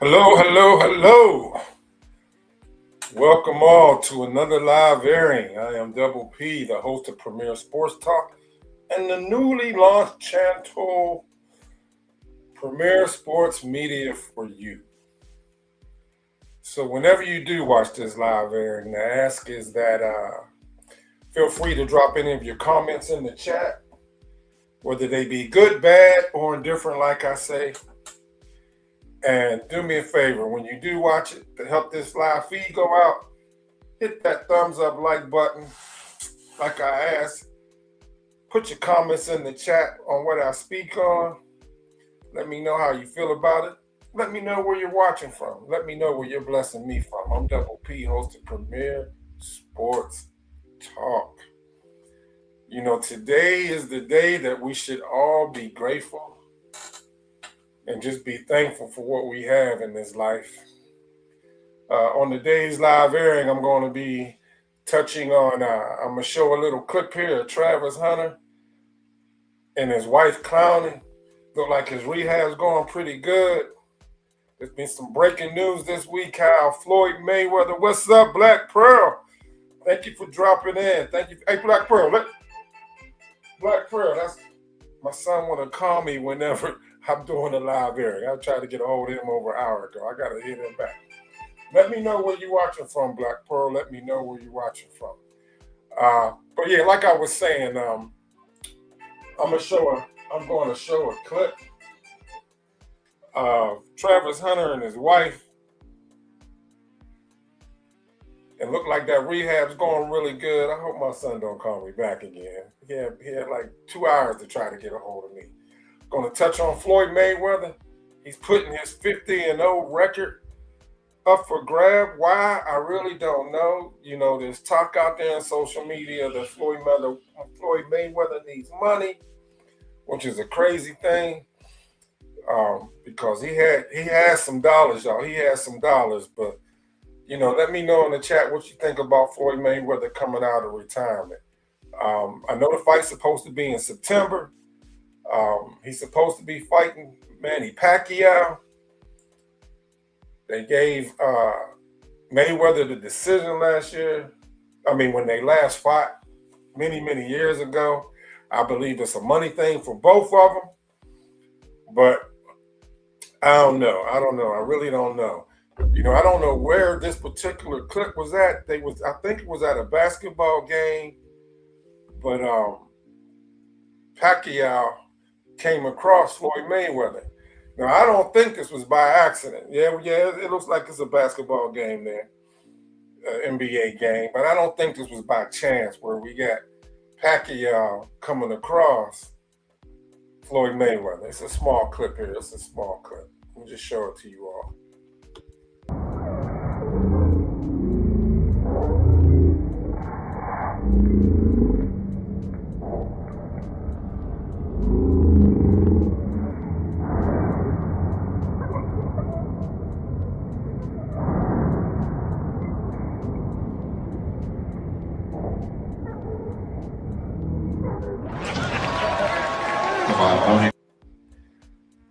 Hello, hello, hello. Welcome all to another live airing. I am Double P, the host of Premier Sports Talk and the newly launched channel Premier Sports Media for You. So whenever you do watch this live airing, the ask is that feel free to drop any of your comments in the chat, whether they be good, bad, or indifferent, like I say. And do me a favor, when you do watch it, to help this live feed go out, hit that thumbs up like button. Like I asked, put your comments in the chat on what I speak on. Let me know how you feel about it. Let me know where you're watching from. Let me know where you're blessing me from. I'm Double P, host of Premier Sports Talk. You know, today is the day that we should all be grateful and just be thankful for what we have in this life. On today's live airing, I'm going to be touching on, I'm going to show a little clip here of Travis Hunter and his wife clowning. Look like his rehab's going pretty good. There's been some breaking news this week, how Floyd Mayweather, what's up, Black Pearl? Thank you for dropping in. Thank you. Hey, Black Pearl, Black Pearl, that's my son want to call me whenever I'm doing a live airing. I tried to get a hold of him over an hour ago. I got to hit him back. Let me know where you're watching from, Black Pearl. Let me know where you're watching from. But yeah, like I was saying, I'm going to show a clip of Travis Hunter and his wife. It looked like that rehab's going really good. I hope my son don't call me back again. He had like 2 hours to try to get a hold of me. Going to touch on Floyd Mayweather. He's putting his 50-0 record up for grab. Why? I really don't know. You know, there's talk out there on social media that Floyd Mayweather needs money, which is a crazy thing. Because he has some dollars, y'all. He has some dollars, but you know, let me know in the chat what you think about Floyd Mayweather coming out of retirement. I know the fight's supposed to be in September. He's supposed to be fighting Manny Pacquiao. They gave Mayweather the decision last year. I mean, when they last fought many, many years ago. I believe it's a money thing for both of them. But I don't know. I really don't know. You know, I don't know where this particular clip was at. I think it was at a basketball game, but Pacquiao came across Floyd Mayweather. Now, I don't think this was by accident. Yeah, it looks like it's a basketball game there, NBA game, but I don't think this was by chance where we got Pacquiao coming across Floyd Mayweather. It's a small clip here. It's a small clip. Let me just show it to you all.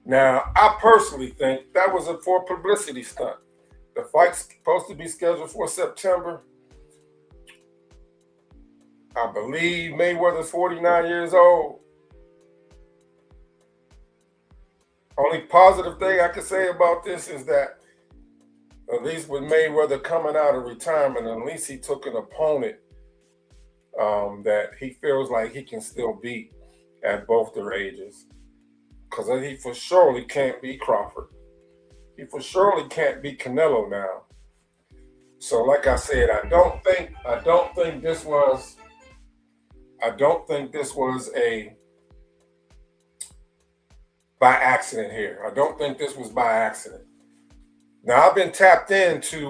Now, I personally think that was for a publicity stunt. The fight's supposed to be scheduled for September. I believe Mayweather's 49 years old. Only positive thing I can say about this is that at least with Mayweather coming out of retirement, at least he took an opponent that he feels like he can still beat at both their ages. Because he for surely can't beat Crawford. He for surely can't beat Canelo now. So, like I said, I don't think this was a by accident here. I don't think this was by accident. Now, I've been tapped into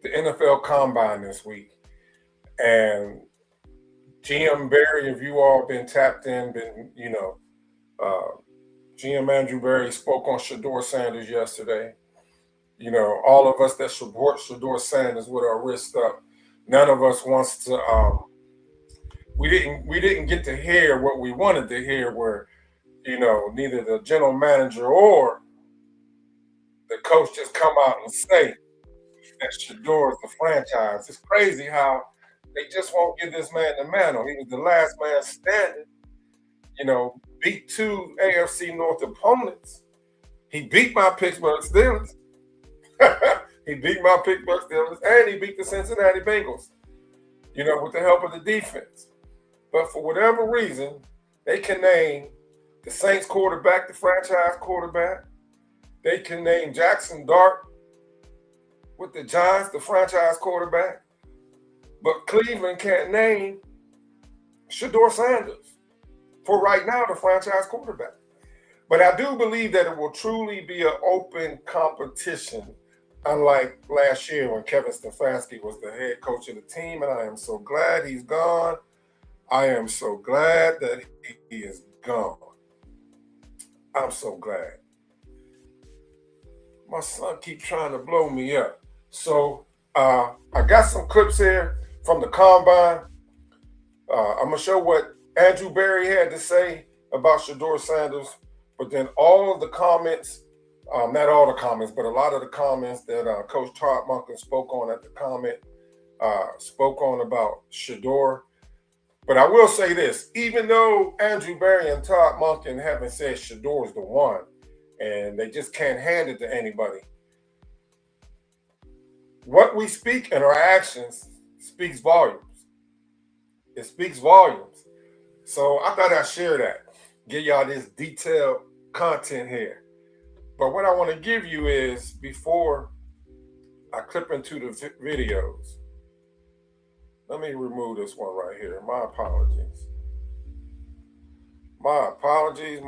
the NFL Combine this week, and GM Barry, if you all been tapped in, GM Andrew Berry spoke on Shedeur Sanders yesterday. You know, all of us that support Shedeur Sanders with our wrists up, none of us wants to. We didn't get to hear what we wanted to hear, where you know neither the general manager or the coach just come out and say that Shedeur is the franchise. It's crazy how they just won't give this man the mantle. He was the last man standing, beat two AFC North opponents. He beat my Pittsburgh Steelers. He beat my Pittsburgh Steelers, and he beat the Cincinnati Bengals, with the help of the defense. But for whatever reason, they can name the Saints quarterback the franchise quarterback. They can name Jackson Dart with the Giants the franchise quarterback. But Cleveland can't name Shedeur Sanders for right now the franchise quarterback. But I do believe that it will truly be an open competition, unlike last year when Kevin Stefanski was the head coach of the team, and I am so glad he's gone. I am so glad that he is gone. I'm so glad. My son keeps trying to blow me up. So I got some clips here from the combine. I'm going to show what Andrew Berry had to say about Shedeur Sanders, but then all of the comments, not all the comments, but a lot of the comments that Coach Todd Monken spoke on at the comment, spoke on about Shedeur. But I will say this, even though Andrew Berry and Todd Monken haven't said Shedeur is the one, and they just can't hand it to anybody, what we speak and our actions speaks volumes. It speaks volumes. So I thought I'd share that, give y'all this detailed content here. But what I want to give you is, before I clip into the videos, let me remove this one right here. My apologies. My apologies.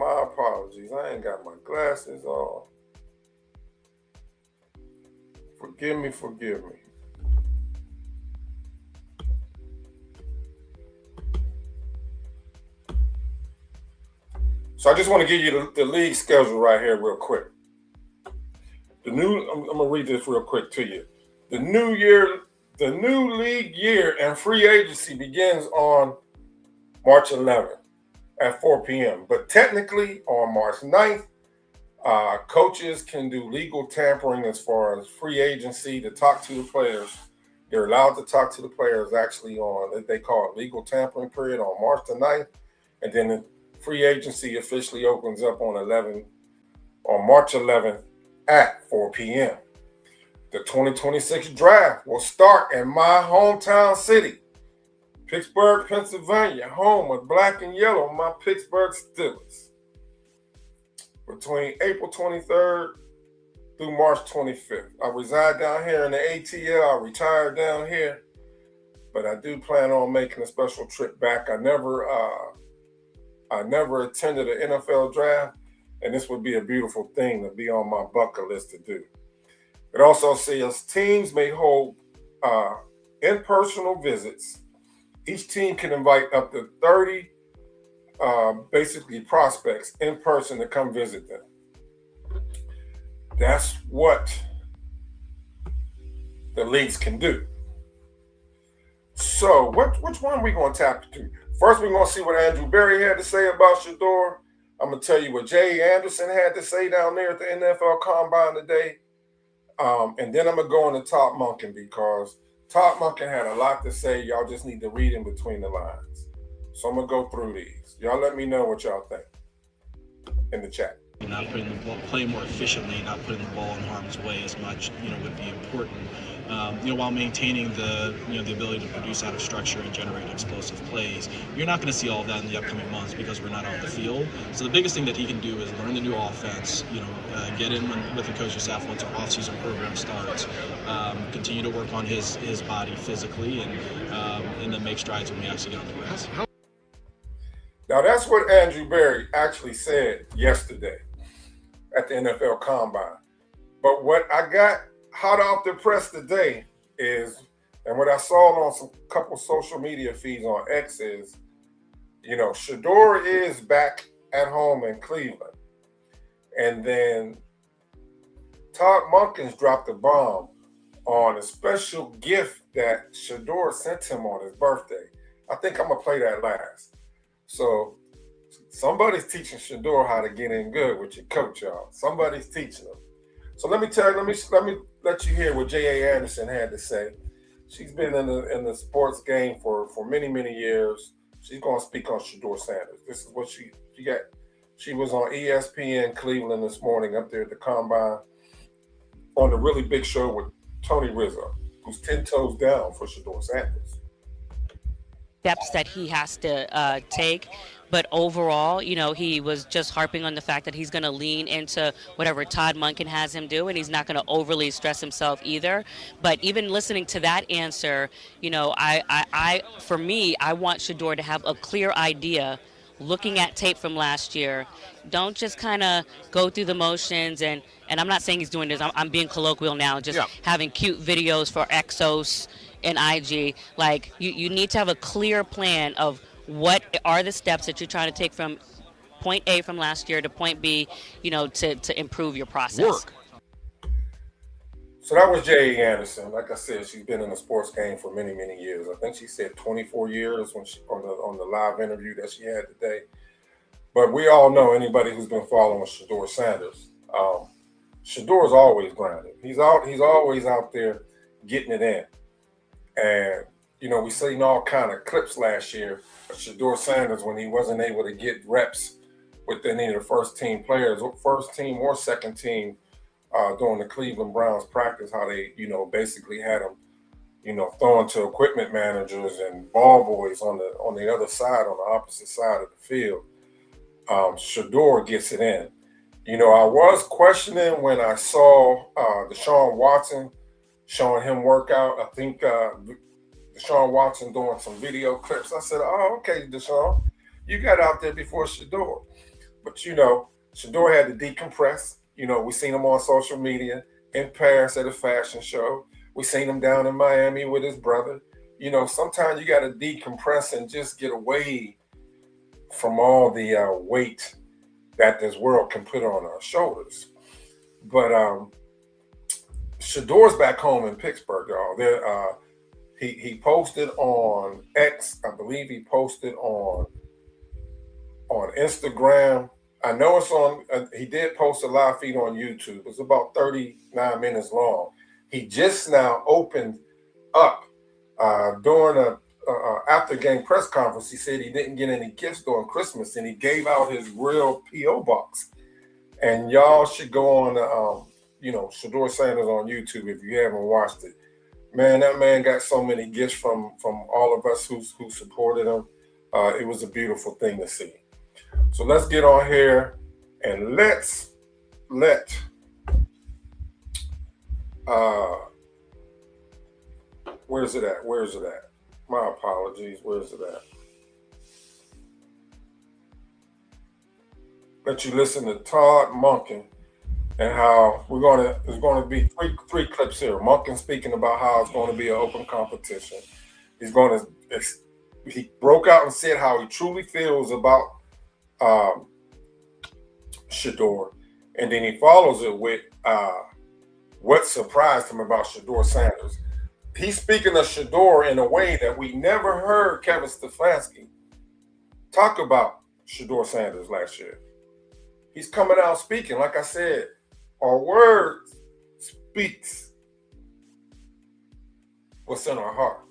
I ain't got my glasses on. Forgive me. So I just want to give you the league schedule right here real quick. I'm going to read this real quick to you. The new league year and free agency begins on March 11th at 4 p.m. But technically on March 9th, coaches can do legal tampering as far as free agency to talk to the players. They're allowed to talk to the players actually on what they call a legal tampering period on March the 9th. And then the free agency officially opens up on March 11th at 4 p.m. The 2026 draft will start in my hometown city, Pittsburgh, Pennsylvania, home of black and yellow, my Pittsburgh Steelers, between April 23rd through March 25th. I reside down here in the ATL. I retired down here, but I do plan on making a special trip back. I never attended an NFL draft, and this would be a beautiful thing to be on my bucket list to do. It also says teams may hold in-person visits. Each team can invite up to 30 basically prospects in person to come visit them. That's what the leagues can do. So which one are we going to tap into? First, we're going to see what Andrew Berry had to say about Shedeur. I'm going to tell you what Jay Anderson had to say down there at the NFL Combine today. And then I'm going to go into Todd Monken, because Todd Monken had a lot to say. Y'all just need to read in between the lines. So I'm going to go through these. Y'all let me know what y'all think in the chat. Not putting the ball, playing more efficiently, not putting the ball in harm's way as much, would be important. While maintaining the ability to produce out of structure and generate explosive plays. You're not going to see all of that in the upcoming months because we're not on the field. So the biggest thing that he can do is learn the new offense. Get in with the coaching staff once our offseason program starts. Continue to work on his body physically, and then make strides when we actually get on the grass. Now that's what Andrew Berry actually said yesterday at the NFL Combine. But what I got hot off the press today is, and what I saw on some couple social media feeds on X is, Shedeur is back at home in Cleveland. And then Todd Monken's dropped a bomb on a special gift that Shedeur sent him on his birthday. I think I'm going to play that last. So somebody's teaching Shedeur how to get in good with your coach, y'all. Somebody's teaching him. So let me let you hear what J.A. Anderson had to say. She's been in the sports game for many years. She's going to speak on Shedeur Sanders. This is what she got. She was on ESPN Cleveland this morning up there at the Combine on the really big show with Tony Rizzo, who's 10 toes down for Shedeur Sanders. Steps that he has to take. But overall, he was just harping on the fact that he's going to lean into whatever Todd Monken has him do, and he's not going to overly stress himself either. But even listening to that answer, for me, I want Shedeur to have a clear idea looking at tape from last year. Don't just kind of go through the motions, and I'm not saying he's doing this. I'm being colloquial now, just having cute videos for Exos and IG. Like, you need to have a clear plan of what are the steps that you're trying to take from point A from last year to point B, to improve your process. So that was J.A. Anderson. Like I said, she's been in the sports game for many years. I think she said 24 years when she on the live interview that she had today. But we all know, anybody who's been following Shedeur Sanders, Shedeur's always grinding. He's always out there getting it in. And we seen all kind of clips last year of Shedeur Sanders when he wasn't able to get reps with any of the first team players, first team or second team, during the Cleveland Browns practice, how they, basically had him, throwing to equipment managers and ball boys on the other side, on the opposite side of the field. Shedeur gets it in. I was questioning when I saw Deshaun Watson showing him work out. I think Deshaun Watson doing some video clips. I said, oh, okay, Deshaun, you got out there before Shedeur. But, Shedeur had to decompress. We seen him on social media in Paris at a fashion show. We seen him down in Miami with his brother. Sometimes you got to decompress and just get away from all the weight that this world can put on our shoulders. But Shedeur's back home in Pittsburgh, y'all. He posted on X, I believe he posted on Instagram. I know it's on, he did post a live feed on YouTube. It's about 39 minutes long. He just now opened up during a after game press conference. He said he didn't get any gifts during Christmas, and he gave out his real P.O. box. And y'all should go on, Shedeur Sanders on YouTube if you haven't watched it. Man, that man got so many gifts from all of us who supported him. It was a beautiful thing to see. So let's get on here and let's let where's it at? My apologies. Where's it at? Let you listen to Todd Monken and how there's going to be three clips here. Monken speaking about how it's going to be an open competition. He broke out and said how he truly feels about Shedeur, and then he follows it with what surprised him about Shedeur Sanders. He's speaking of Shedeur in a way that we never heard Kevin Stefanski talk about Shedeur Sanders last year. He's coming out speaking. Like I said, our words speaks what's in our heart.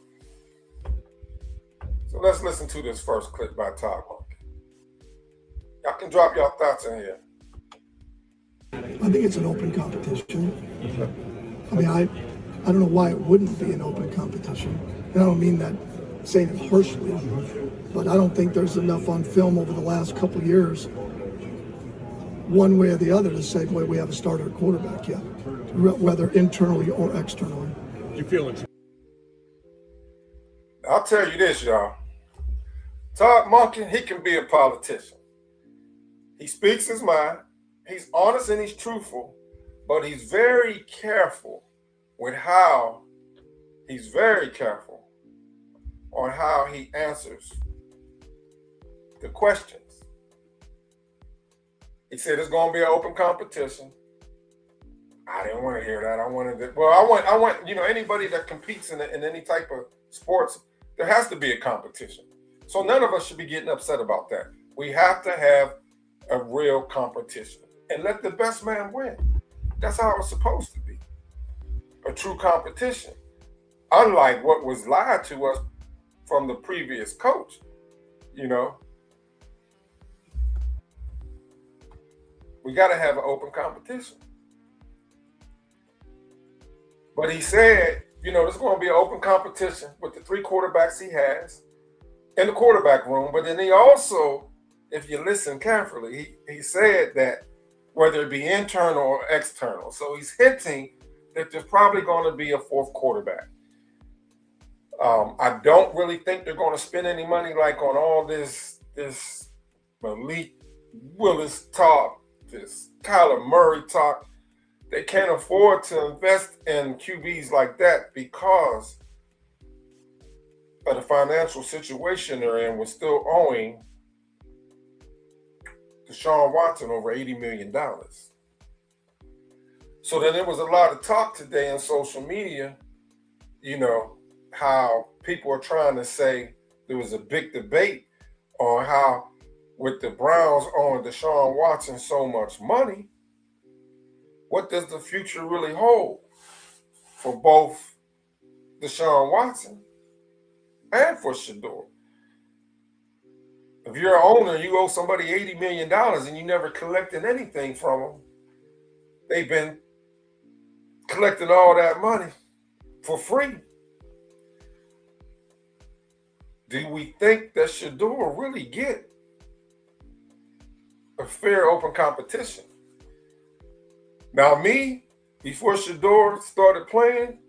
So let's listen to this first clip by Todd Monken. Y'all can drop your thoughts in here. I think it's an open competition. I mean, I don't know why it wouldn't be an open competition. And I don't mean that saying it harshly, but I don't think there's enough on film over the last couple of years, one way or the other, to say, boy, we have a starter quarterback yet, whether internally or externally. You feel it? I'll tell you this, y'all. Todd Monken, he can be a politician. He speaks his mind. He's honest and he's truthful, but he's very careful on how he answers the questions. He said it's going to be an open competition. I didn't want to hear that. I want anybody that competes in any type of sports, there has to be a competition. So none of us should be getting upset about that. We have to have a real competition and let the best man win. That's how it's supposed to be. A true competition. Unlike what was lied to us from the previous coach, you know. We got to have an open competition. But he said, you know, there's going to be an open competition with the 3 quarterbacks he has in the quarterback room. But then he also, if you listen carefully, he said that whether it be internal or external. So he's hinting that there's probably going to be a 4th quarterback. I don't really think they're going to spend any money like on all this Malik Willis talk, this Kyler Murray talk. They can't afford to invest in QBs like that because of the financial situation they're in. We're still owing Deshaun Watson over $80 million. So then there was a lot of talk today on social media, you know, how people are trying to say there was a big debate on how with the Browns owing Deshaun Watson so much money, what does the future really hold for both Deshaun Watson and for Shedeur? If you're an owner, you owe somebody $80 million and you never collected anything from them. They've been collecting all that money for free. Do we think that Shedeur will really get a fair open competition? Now me, before Shedeur started playing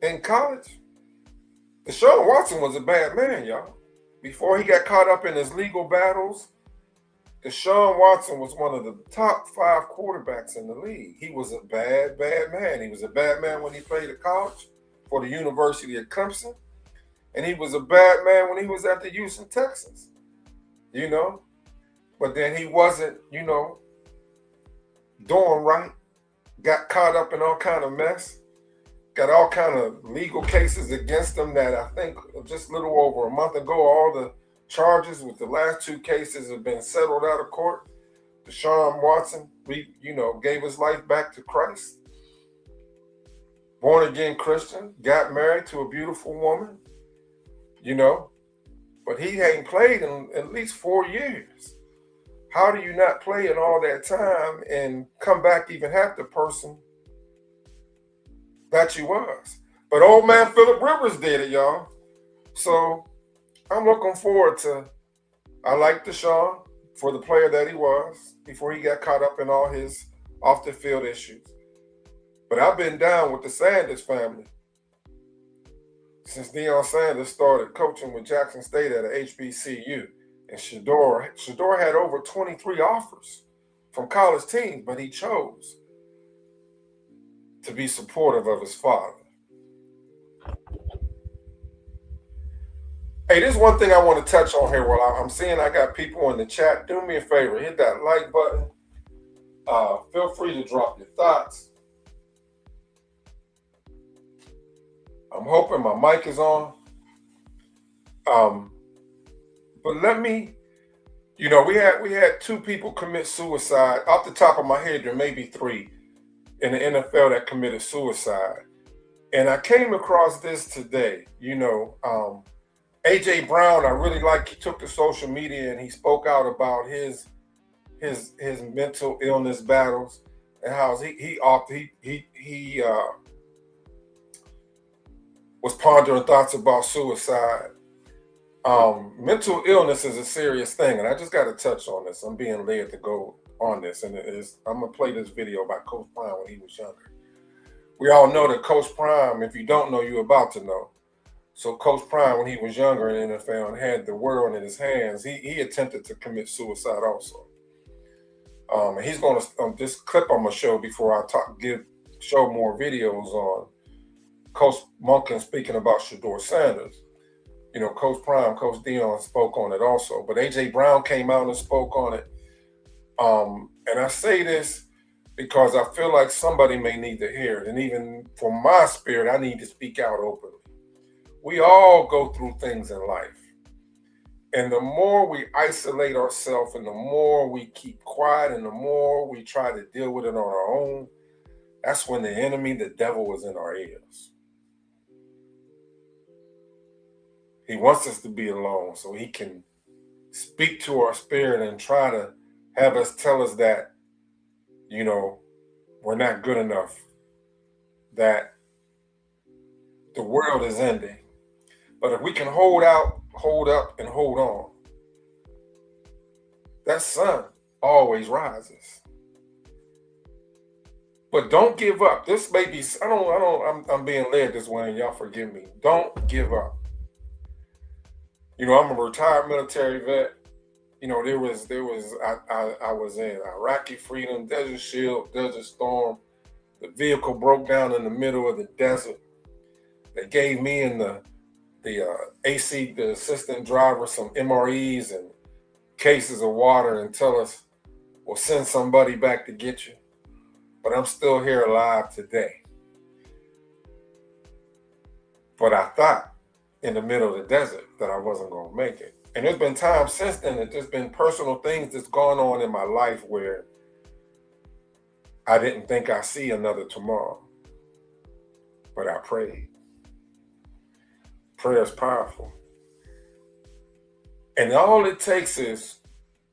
in college, Deshaun Watson was a bad man, y'all. Before he got caught up in his legal battles, Deshaun Watson was one of the top 5 quarterbacks in the league. He was a bad, bad man. He was a bad man when he played at college for the University of Clemson. And he was a bad man when he was at the Houston Texans, you know. But then he wasn't, you know, doing right. Got caught up in all kind of mess. Got all kind of legal cases against him that I think just a little over a month ago, all the charges with the last 2 cases have been settled out of court. Deshaun Watson, gave his life back to Christ. Born again Christian, got married to a beautiful woman, you know, but he ain't played in at least 4 years. How do you not play in all that time and come back even half the person that you was? But old man Phillip Rivers did it, y'all. So I'm looking forward to, I like Deshaun for the player that he was before he got caught up in all his off the field issues. But I've been down with the Sanders family since Deshaun Sanders started coaching with Jackson State at a HBCU. And Shedeur had over 23 offers from college teams, but he chose to be supportive of his father. Hey, there's one thing I want to touch on here while I'm seeing I got people in the chat. Do me a favor, hit that like button. Feel free to drop your thoughts. I'm hoping my mic is on. But let me, we had 2 people commit suicide. Off the top of my head, there may be 3 in the NFL that committed suicide. And I came across this today, A.J. Brown, I really like, he took to social media and he spoke out about his mental illness battles and how he was pondering thoughts about suicide. Mental illness is a serious thing, and I just got to touch on this. I'm being led to go on this, and I'm gonna play this video about Coach Prime when he was younger. We all know that Coach Prime, if you don't know, you're about to know. So Coach Prime, when he was younger in the NFL and had the world in his hands, he attempted to commit suicide also. And he's going to this clip I'm gonna show before I show more videos on Coach Monken speaking about Shedeur Sanders. Coach Prime, Coach Dion spoke on it also, but A.J. Brown came out and spoke on it. And I say this because I feel like somebody may need to hear it. And even for my spirit, I need to speak out openly. We all go through things in life. And the more we isolate ourselves and the more we keep quiet and the more we try to deal with it on our own, that's when the enemy, the devil, is in our ears. He wants us to be alone so he can speak to our spirit and try to have us tell us that, you know, we're not good enough, that the world is ending. But if we can hold out, hold up, and hold on, that sun always rises. But don't give up. This may be, I'm being led this way, and y'all forgive me. Don't give up. You know, I'm a retired military vet. You know, I was in Iraqi Freedom, Desert Shield, Desert Storm. The vehicle broke down in the middle of the desert. They gave me and the AC, the assistant driver, some MREs and cases of water and tell us, we'll send somebody back to get you. But I'm still here alive today. But I thought in the middle of the desert that I wasn't going to make it. And there's been times since then that there's been personal things that's gone on in my life where I didn't think I'd see another tomorrow. But I prayed. Prayer is powerful. And all it takes is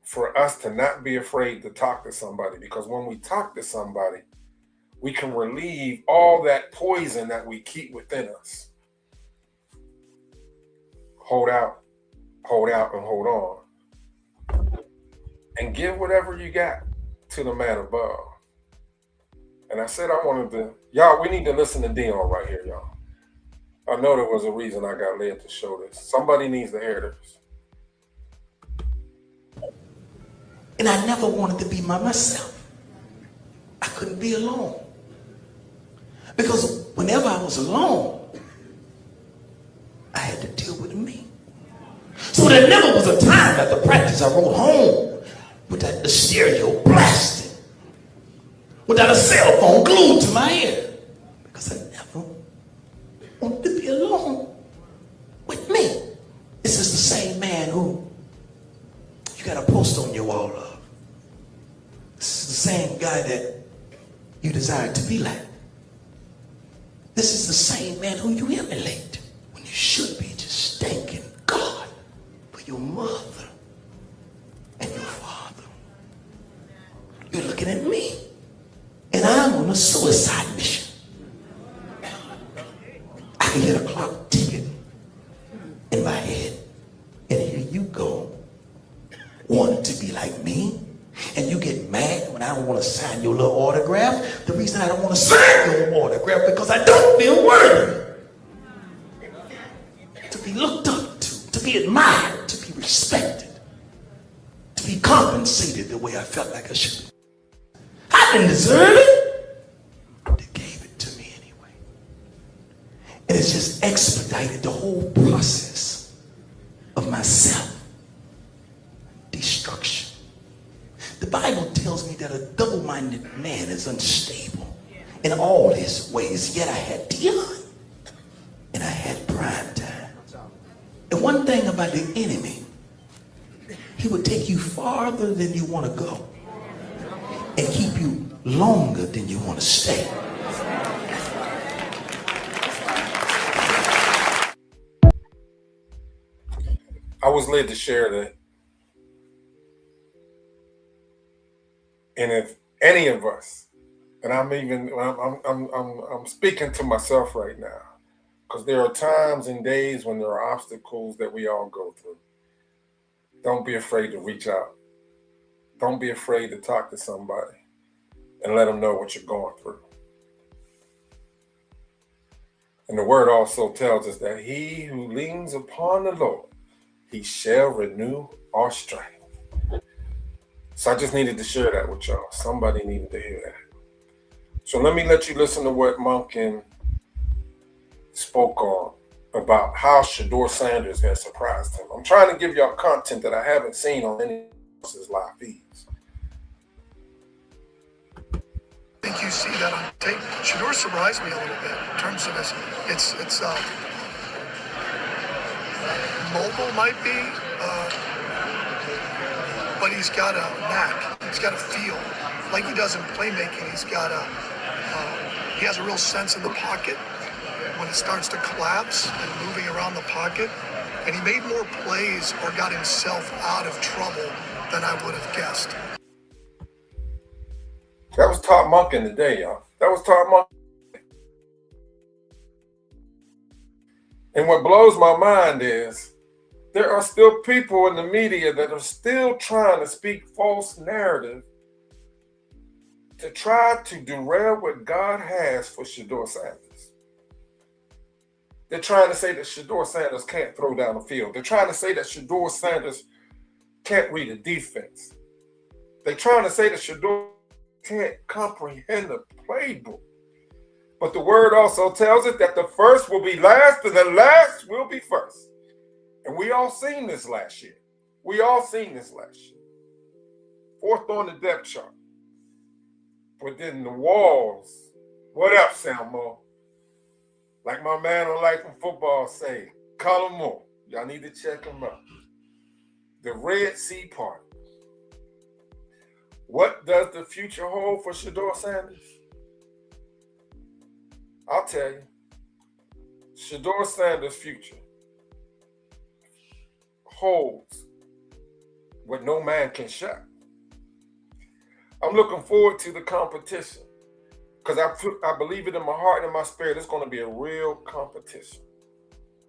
for us to not be afraid to talk to somebody, because when we talk to somebody, we can relieve all that poison that we keep within us. Hold out, and hold on. And give whatever you got to the man above. And I said I wanted to, y'all, we need to listen to Dion right here, y'all. I know there was a reason I got led to show this. Somebody needs to hear this. And I never wanted to be by myself. I couldn't be alone. Because whenever I was alone, I had to deal with me. So there never was a time after practice I rode home without the stereo blasting, without a cell phone glued to my ear. Because I never wanted to be alone with me. This is the same man who you got a poster on your wall of. This is the same guy that you desire to be like. This is the same man who you emulate when you should be just thanking God for your mother and your father. You're looking at me, and I'm on a suicide mission. I can get a clock ticking in my head, and here you go, wanting to be like me. And you get mad when I don't want to sign your little autograph. The reason I don't want to sign your autograph because I don't feel worthy to be looked up to be admired, to be respected, to be compensated the way I felt like I should. I didn't deserve it. They gave it to me anyway. And it's just expedited the whole process of my self-destruction. The Bible tells me that a double-minded man is unstable in all his ways. Yet I had Dion and I had prime time. And one thing about the enemy, he would take you farther than you want to go and keep you longer than you want to stay. I was led to share that. And if any of us, and I'm speaking to myself right now, because there are times and days when there are obstacles that we all go through. Don't be afraid to reach out. Don't be afraid to talk to somebody and let them know what you're going through. And the word also tells us that he who leans upon the Lord, he shall renew our strength. So I just needed to share that with y'all. Somebody needed to hear that. So let me let you listen to what Monken spoke on about how Shedeur Sanders has surprised him. I'm trying to give y'all content that I haven't seen on any else's live feeds. I think you see that on tape. Shedeur surprised me a little bit in terms of it's mobile might be, but he's got a knack. He's got a feel. Like he does in playmaking, he has a real sense in the pocket when it starts to collapse and moving around the pocket. And he made more plays or got himself out of trouble than I would have guessed. That was Todd Monken today, y'all. That was Todd Monken. And what blows my mind is there are still people in the media that are still trying to speak false narrative to try to derail what God has for Shedeur Sanders. They're trying to say that Shedeur Sanders can't throw down the field. They're trying to say that Shedeur Sanders can't read a defense. They're trying to say that Shedeur can't comprehend the playbook. But the word also tells us that the first will be last and the last will be first. And we all seen this last year. Fourth on the depth chart. But then the walls. What up, Salmo? Like my man on Life in Football say, call him more. Y'all need to check him out. The Red Sea part. What does the future hold for Shedeur Sanders? I'll tell you. Shedeur Sanders' future holds what no man can shut. I'm looking forward to the competition because I believe it in my heart and in my spirit. It's going to be a real competition.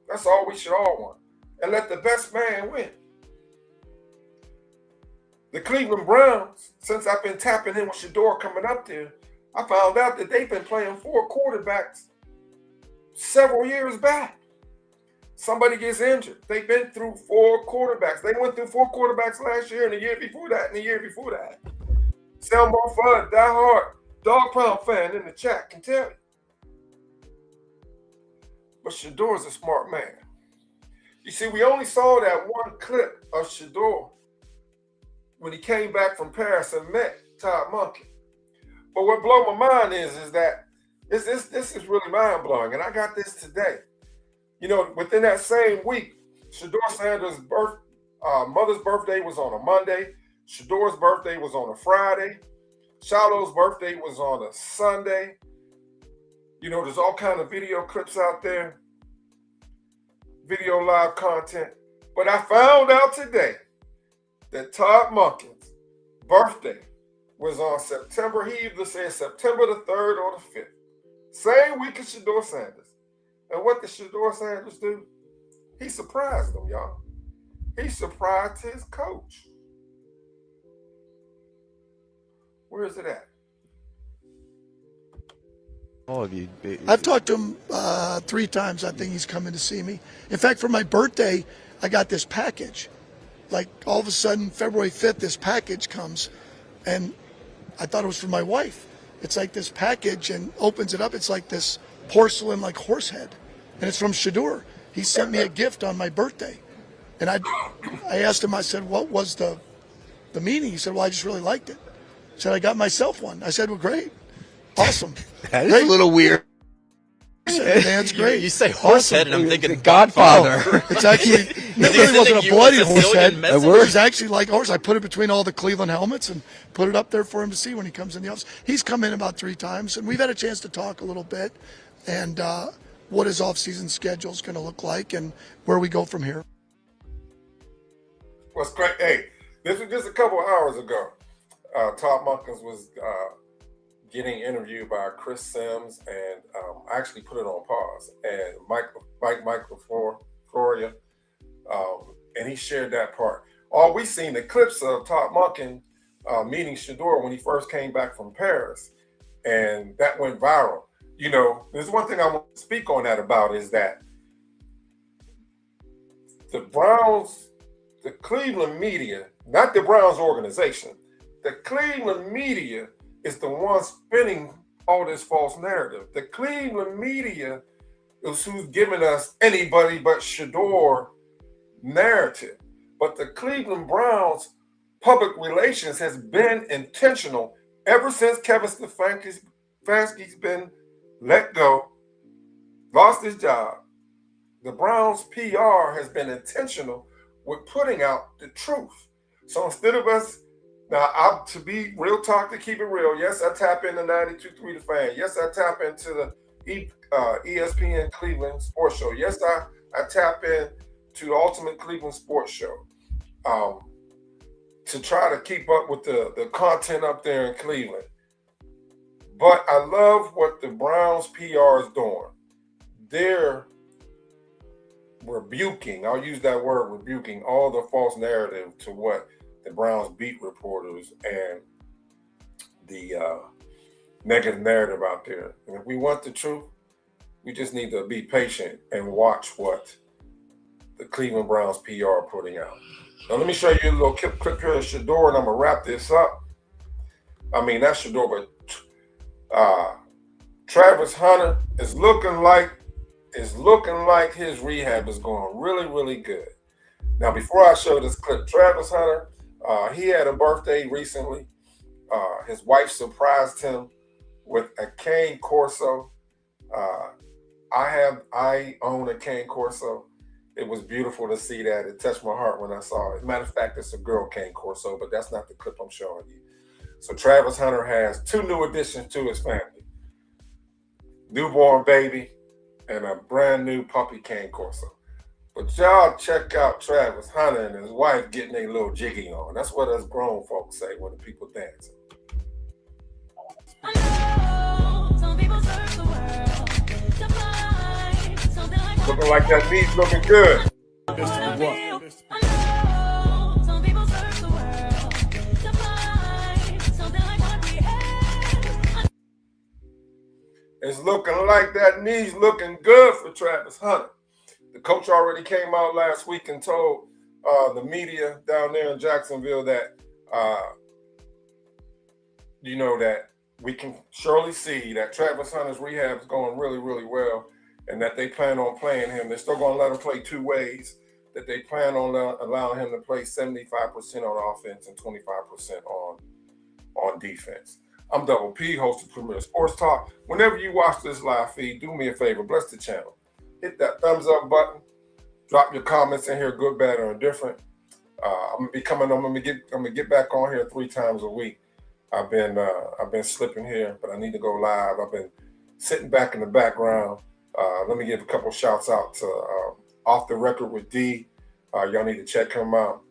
That's all we should all want. And let the best man win. The Cleveland Browns, since I've been tapping in with Shedeur coming up there, I found out that they've been playing 4 quarterbacks several years back. Somebody gets injured. They've been through 4 quarterbacks. They went through 4 quarterbacks last year and the year before that and the year before that. Selmo Fudd, diehard Dog Pound fan in the chat can tell you. But Shedeur's a smart man. You see, we only saw that one clip of Shedeur when he came back from Paris and met Todd Monken. But what blew my mind is that this is really mind-blowing, and I got this today. You know, within that same week, Shedeur Sanders' mother's birthday was on a Monday. Shedeur's birthday was on a Friday. Shiloh's birthday was on a Sunday. You know, there's all kind of video clips out there, video live content. But I found out today that Todd Monken's birthday was on September, he either said September the 3rd or the 5th. Same week as Shedeur Sanders. And what did Shedeur Sanders do? He surprised them, y'all. He surprised his coach. Where is it at? All of you. I've talked to him 3 times. I think he's coming to see me. In fact, for my birthday, I got this package. Like all of a sudden, February 5th, this package comes, and I thought it was for my wife. It's like this package, and opens it up. It's like this porcelain, like horse head, and it's from Shedeur. He sent me a gift on my birthday, and I asked him. I said, "What was the meaning?" He said, "Well, I just really liked it." I said, "I got myself one." I said, "Well, great, awesome." That is great. a little weird. That's great. You say horse head, and I'm thinking Godfather. Godfather. It's actually, it really wasn't a bloody horse head. It message? was actually like horse. I put it between all the Cleveland helmets and put it up there for him to see when he comes in the office. He's come in about 3 times, and we've had a chance to talk a little bit and what his off-season schedule is going to look like and where we go from here. What's great? Hey, this was just a couple of hours ago. Todd Monken was getting interviewed by Chris Sims, and I actually put it on pause. And Mike LaFleur, and he shared that part. All we seen the clips of Todd Monken meeting Shedeur when he first came back from Paris, and that went viral. You know, there's one thing I want to speak on that about is that the Browns, the Cleveland media, not the Browns organization, the Cleveland media is the one spinning all this false narrative. The Cleveland media is who's giving us anybody but Shedeur narrative. But the Cleveland Browns public relations has been intentional ever since Kevin Stefanski's been let go, lost his job. the Browns PR has been intentional with putting out the truth. So instead of us, now to be real talk, to keep it real, yes, I tap into 92.3 The Fan. Yes, I tap into the ESPN Cleveland Sports Show. Yes, I tap into the Ultimate Cleveland Sports Show to try to keep up with the content up there in Cleveland. But I love what the Browns PR is doing. They're rebuking, I'll use that word, rebuking all the false narrative to what the Browns beat reporters and the negative narrative out there. And if we want the truth, we just need to be patient and watch what the Cleveland Browns PR are putting out. Now, let me show you a little clip here of Shedeur, and I'm going to wrap this up. I mean, that's Shedeur, but Travis Hunter is looking like his rehab is going really, really good. Now, before I show this clip, Travis Hunter, he had a birthday recently. His wife surprised him with a cane Corso. I own a cane Corso. It was beautiful to see that. It touched my heart when I saw it. Matter of fact, it's a girl cane Corso, but that's not the clip I'm showing you. So Travis Hunter has 2 new additions to his family. Newborn baby and a brand new puppy cane Corso. But y'all check out Travis Hunter and his wife getting a little jiggy on. That's what us grown folks say when the people dance. Looking like that meat's looking good. It's looking like that knee's looking good for Travis Hunter. The coach already came out last week and told the media down there in Jacksonville that, that we can surely see that Travis Hunter's rehab is going really, really well, and that they plan on playing him. They're still going to let him play 2 ways, that they plan on allowing him to play 75% on offense and 25% on defense. I'm Double P, host of Premier Sports Talk. Whenever you watch this live feed, do me a favor, bless the channel. Hit that thumbs up button. Drop your comments in here, good, bad, or indifferent. I'm gonna get back on here 3 times a week. I've been slipping here, but I need to go live. I've been sitting back in the background. Let me give a couple shouts out to Off the Record with D. Y'all need to check him out.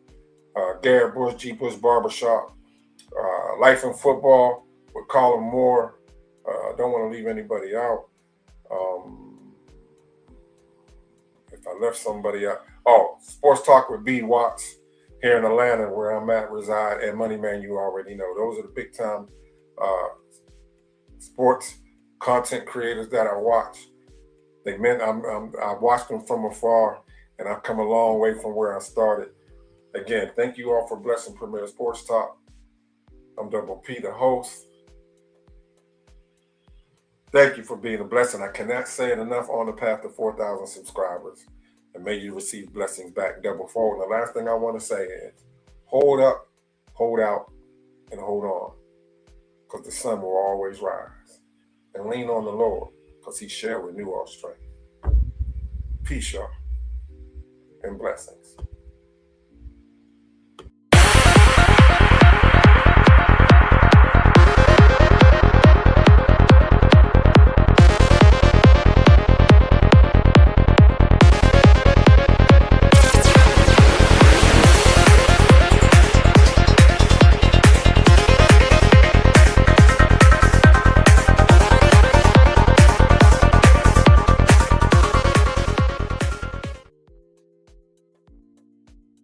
Garrett Bush, G. Bush Barbershop. Life in Football with Colin Moore. Don't want to leave anybody out. If I left somebody out. Oh, Sports Talk with B. Watts here in Atlanta, where I'm reside, and Money Man, you already know. Those are the big time sports content creators that I watch. I watched them from afar, and I've come a long way from where I started. Again, thank you all for blessing Premier Sports Talk. I'm Double P, the host. Thank you for being a blessing. I cannot say it enough, on the path to 4,000 subscribers. And may you receive blessings back double fold. And the last thing I want to say is hold up, hold out, and hold on. Because the sun will always rise. And lean on the Lord, because he shall renew our strength. Peace, y'all, and blessings.